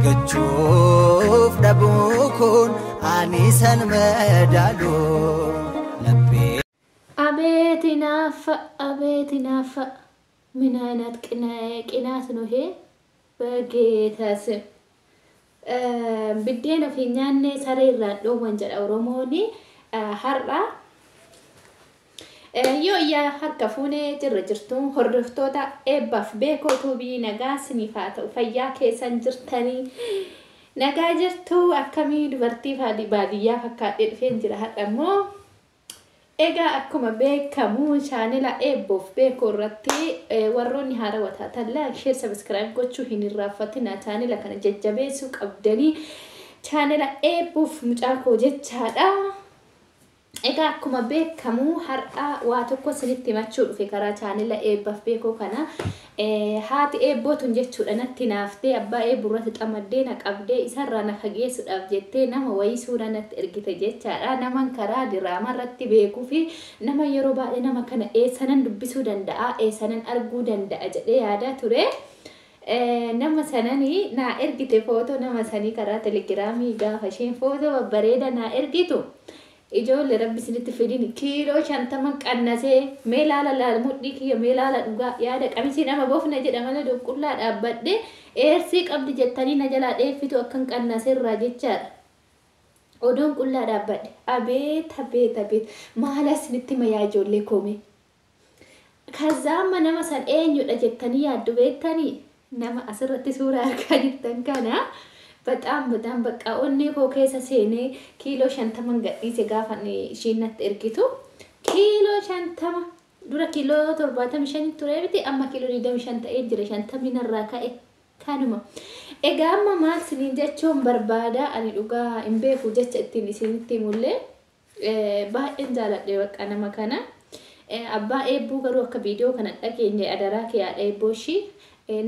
argachuuf dhabukun ani san madaalu laphee abeetinaaf minaanat qinaas nuhe bageetas biddeen ofii nyaanne saree irraan dhoowwan jedha Oromooni har'a yoo iyyaa harka fuunee jirra jirtuun hordoftoota eebbaaf beekoo tuubii nagaa isiniif haa ta'u fayyaa keessan jirtanii nagaa jirtuu akkamii dubartii baadiyyaa fakkaadhee dhufeen jira har'a immoo egaa akkuma beekamu chaanela eebboof beekoo irratti warroonni haarawaa taatan like share subscribe gochuu hin irraanfatinaa chaanela kana jajjabeessuu qabdanii chaanela eebboof mucaa koo jechaadha. Egaa akkuma beekamu har'a waa tokko isinitti himachuu dhufe karaa chaanela eebbaaf beekoo kana haati eebbootun jechuudha natti naaftee abbaa eebburratti xamaddee na qabdee isarraa na fageessuudhaaf jettee nama wayii suuraa natti ergite jechaadha. Naman karaa diraamaa irratti beekuu fi nama yeroo baay'ee nama kana eessanan dubbisuu danda'a eessanan arguu danda'a jedhee yaadaa ture. Nama sananii na ergite footoo nama sanii karaa telegiraamii gaafa isheen footoo babbareeda na ergitu. Ijoollee rabbi isinitti fidin kiiloo 50 qannasee mee laala mudhii kiyya mee laala dhugaa yaada qamisii nama boofna jedha malee dunqullaa dhaabbadhe eersii qabdi jettanii na jalaa dheeffitu akkan qannasee irraa jechaadha. Odoon qullaa dhaabbadhe abeet maala isinitti mayaa ijoollee koome. Kazaama nama san eenyudha jettanii yaaddu beektanii nama asirratti suuraa argaa jirtan kana. በጣም በቃ ኦኔ ኮኬሳ ሴኔ ኪሎ 50 ገዲሴ ጋፋን ሺነት እርጊቱ ኪሎ 50 ዱራ ኪሎ 75 ቱሬብቲ አማ ኪሎ 25 ኤጅረ 50 ሚነራካ ካኑማ ኤጋማ ማል ሲንጀቾን በርባዳ አኒ ዱጋ ኢምቤፉ ጀቸ እቲን ሲንቲ ሙሌ ባኤን ጃላዴ በቃ ነመከና አባ ኤቡ ገሩ አከ ቪዲዮ ከነ ዳኬኝ አደራ ከያ ኤቦሺ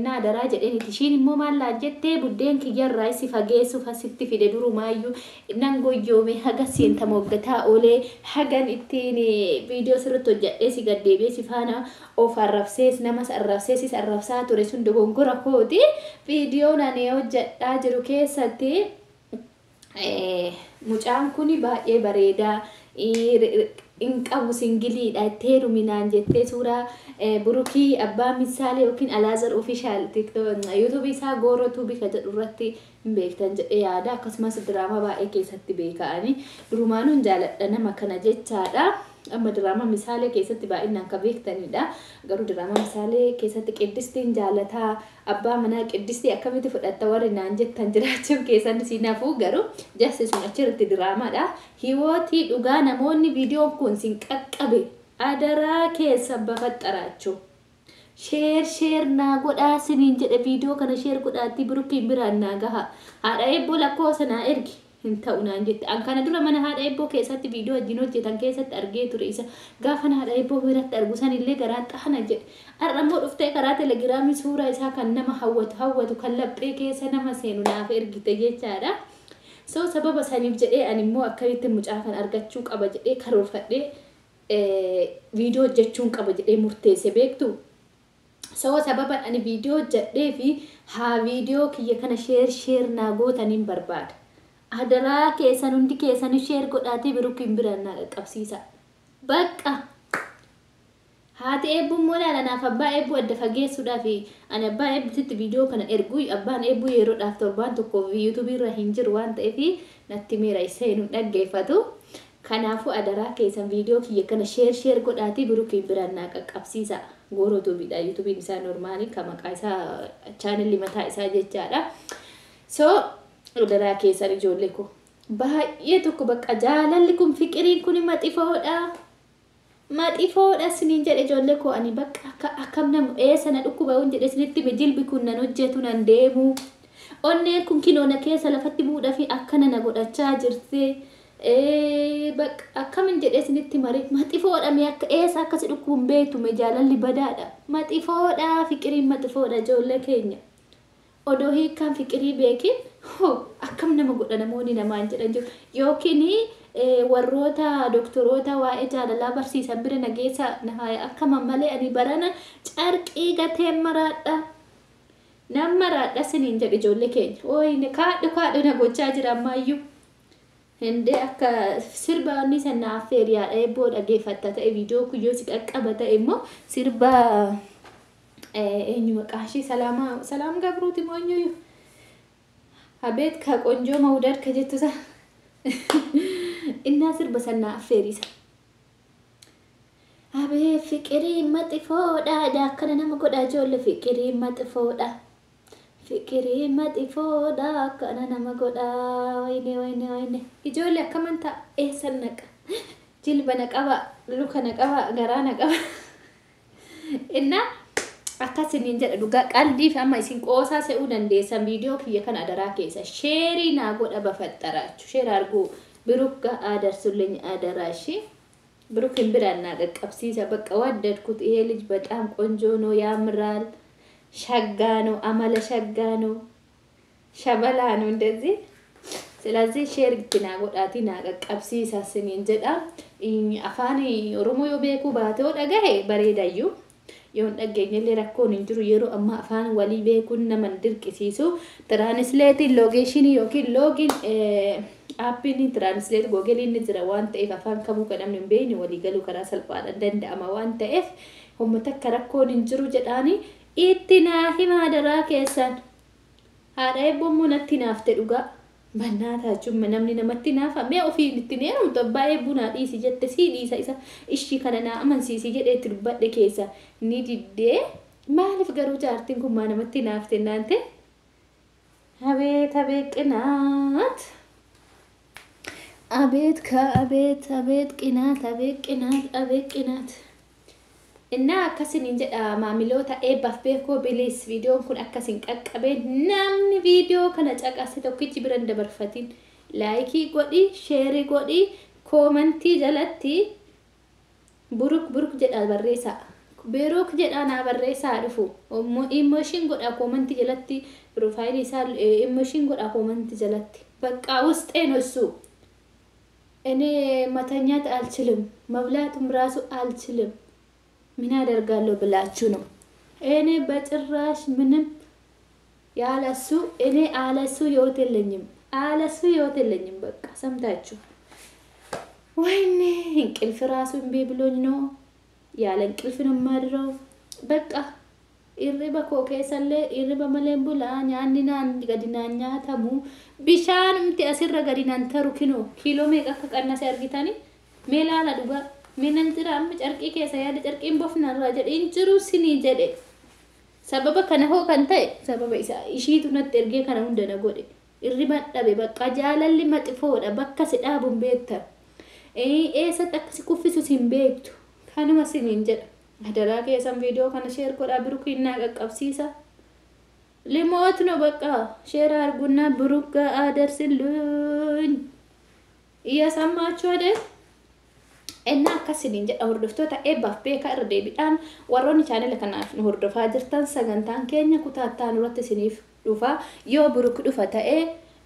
na dara jedheni tishin immoo maal laajjette buddeen kiyyarraa isi fageessu fasitti fide durumaayyu nan goyyome haga seenta moggataa olee hagan ittiin viidiyoo sirriitti hojjedhee si gaddeebee si faana of arrabsees namas arrabseesis arrabsaa ture sun dogongora kooti viidiyoo nani hojjedhaa jiru keessatti mucaan kuni baay'ee bareedaa inqabu singiliidha teeru minaan jettee suuraa buruki abbaa misaale yookiin alaazar official tiktok youtube isaa gooroo tuubii ka jedhu irratti beektan jedhee yaada akkasumas diraamaa baay'ee keessatti beeka'anii durumaanuun jaaladha nama kana jechaadha. Amma diraamaa misaale keessatti baay'inaan ka beektanidha. Garuu diraamaa misaale keessatti qiddistiin jaalataa abbaa manaa qiddistii akkamitti fudhatta warri naan jettan jiraachuun keessan sinaafuu garuu jassi sun achirratti diraamaadha. Hiwootii dhugaa namoonni viidiyoon kun sin qaqqabe adaraa keessa bafaxxaraachuu. Sheer naa godhaa siniin jedhe viidiyoo kana sheer godhaatti birukiin biraan naa gaha. Haadha eebboo lakkoosa naa ergi. Hinta unaan jette an kana dura mana haadha eebboo keessatti viidiyoo wajjin hojjetan keessatti argee ture isa gaafa haadha eebboo biratti argu sanillee garaan xahana jedhe arrammoo dhuftee karaa telegiraamii suuraa isaa kan nama hawwatu kan laphee keessa nama seenu naaf ergite jechaadha. So sababa saniif jedhee ani immoo akkamitti mucaa kan argachuu qaba jedhee karoorfadhee viidiyoo hojjechuun qaba jedhee murteesse beektu. So sababa ani viidiyoo hojjedhee fi haa viidiyoo kiyya kana sheer naa gootaniin barbaada. Adaraa keessan hundi keessan sheer godhaatee birukiin biraan naa qaqqabsiisa. Bakka haati eebbuun moo laalanaaf abbaa eebbuu adda fageessuudhaaf ani abbaa eebbuutti viidiyoo kana erguu abbaan eebbuu yeroodhaaf torbaan tokko yuutuubii irra hin jiru waan ta'eef natti meera isa hin dhaggeeffatu. Kanaafuu adaraa keessan viidiyoo kiyya kana sheer godhaatee birukiin biraan naa qaqqabsiisa. Gooroo tuubiidha yuutuubiin isaa normaalii kan maqaa isaa chaanelli mataa isaa jechaadha. So adaraa keessan ijoollee ko baay'ee tokko bakka jaalalli kun fiqiriin kun maxifoodha siniin jedhe ijoollee ko ani bakka akkam namu sana dhukkuba waan jedhe sinitti jilbi kun nan hojjetu nan deemu onneen kun kinoona keessa lafatti buudhaa fi akkana na godhachaa jirti bakka akkamin jedhe sinitti marii maxifoodha mee akka akkasi dhukkuun beektume jaalalli badaadha maxifoodha fiqiriin maxifoodha ijoollee keenya odoo hiikaan fiqirii beekin akkam nama godha namoonni namaan jedhan jiru yookiin warroota doktoroota waa'ee jaalalaa barsiisan bira nageessa akka mammalee ani barana carqii gateen maraadha nammaradha siniin jedhe ijoollee keenya ooyine kaadhu na gochaa jira ammayyuu hinde akka sirbaanni sana affeeriyaadha eebboo dhageeffatta ta'e viidiyoo kuyyoo si qaqqaba ta'e immoo sirba eenyu maqaashii salaam gabruuti moonyuu abeet ka qonjoo mawdar ka jettusa innaa sirba sana affeerisa abee fiqirii maxifoodha akkana nama godhaa ijoollee fiqirii maxifoodha akkana nama godhaa wayne ijoollee akkaman ta'a eessan naqa jilba na qaba luka na qaba garaa na qaba innaa akkasiniin jedha dhugaa qalbiif amma isin qoosaa se'uu dandeessan viidiyoo kiyya kan adaraa keessa sheerii naa godha bafaxxaraachu sheer argu biruk adarsulኝ አደራሽ ብሩክ እንብራና ቀቀብሲሳ በቃ ወደድኩት ይሄ ልጅ በጣም ቆንጆ ነው ያምራል ሸጋ ነው አመለ ሸጋ ነው ሸበላ ነው እንደዚህ ስለዚህ ሼር ግትና ጎዳቲና ቀቀብሲሳ ስሚን ጀዳ አፋኒ ኦሮሞ yobeku baatoo dhagahe bareedayu yoon dhageenyallee rakkoon hin jiru yeroo amma afaan walii beekuun nama dirqisiisu translate location yookiin login appini translate google inni jira waan ta'eef afaan kamuu kan namni hin beekne walii galuu karaa salphaadhaan danda'ama waan ta'eef uummata akka rakkoon hin jiru jedhaani itti naa himaa daraa keessan haadha eebboon natti naafte dhugaa bannaata jechuun namni namatti naafa mee ofiin itti neeru tabbaa eebbunaa dhiisi jette sii dhiisa isa ishii kana naa amansiisi jedhee itti dubbadhe keessa ni diddee maaliif garuu jaartiin kun maa namatti naafte naante abeet qinaat abeet qinaat innaa akkasiniin jedha maamiloota eebbaaf beekoo bilis viidiyoon kun akkasin qaqqabee namni viidiyoo kana caqase tokkichi biran dabarfatin laayikii godhi sheerii godhi koomentii jalatti buruk jedha barreessaa biruk jedha naa barreessaa dhufu immooshin godha koomentii jalatti profaayilii isaa immooshin godha koomentii jalatti በቃ ውስጤን እሱ እኔ መተኛት አልችልም መብላትም ራሱ አልችልም ምን አደርጋለሁ ብላችሁ ነው እኔ በጭራሽ ምንም ያለሱ እኔ አለሱ ህይወት የለኝም በቃ ሰምታችሁ ወይኔ እንቅልፍ ራሱ እምቢ ብሎኝ ነው ያለ እንቅልፍ ነው ማድረው በቃ irriba kokeessalle irriba maleen bulaa nyaannina gadinaa nyaatamu bishaanumti asirra gadinaan taru kiiloo meeqa akka qannase argitani mee laala dhugaa minan jira amma carqii keessa yaada carqiin bofnarraa jedhe hin jiru sinii jedhe sababa kana hoo kan ta'e sababa isaa ishiitu natti ergee kana hunda na godhe irriba dhabe bakka jaalalli maxifoodha bakka si dhaabuun beekta eessatti akkasi kuffisus hin beektu kanuma siniin jedha adaraa keessan viidiyoo kana sheer godhaa biruk innaa qaqqabsiisa limoot no bakka sheer argunnaa biruk adarsiluun iyyasammaachuu ade innaa akkasiniin jedha hordoftoota eebbaaf beekaa irra deebiidhaan warroonni chaanela kanaaf nu hordofaa jirtan sagantaan keenya kutaattaan irratti isiniif dhufa yoo biruk dhufa ta'ee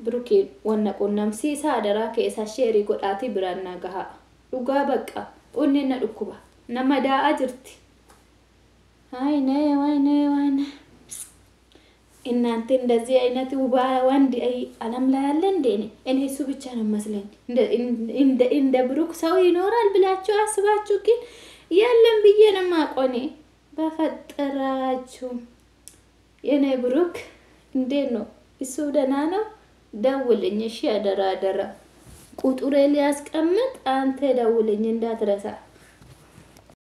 birukiin wanna qunnamsiisa adaraa keessaa sheerii godhaatii biraan naa gahaa dhugaa bakka onneen na dhukkuba nama daa'aa jirti ወይኔ እናንተ እንደዚህ አይነት ውባ ወንድ ዓለም ላይ አለ እንዴ እኔ እሱ ብቻ ነው መስለኝ እንደ ብሩክ ሰው ይኖራል ብላችሁ አስባችሁ ግን የለም ብዬ ነው ማቆኔ በፈጠራችሁ የኔ ብሩክ እንዴ ነው እሱ ደህና ነው ደውልኝ እሺ አደራ ቁጥሬ ሊያስቀምጥ አንተ ደውልኝ እንዳትረሳ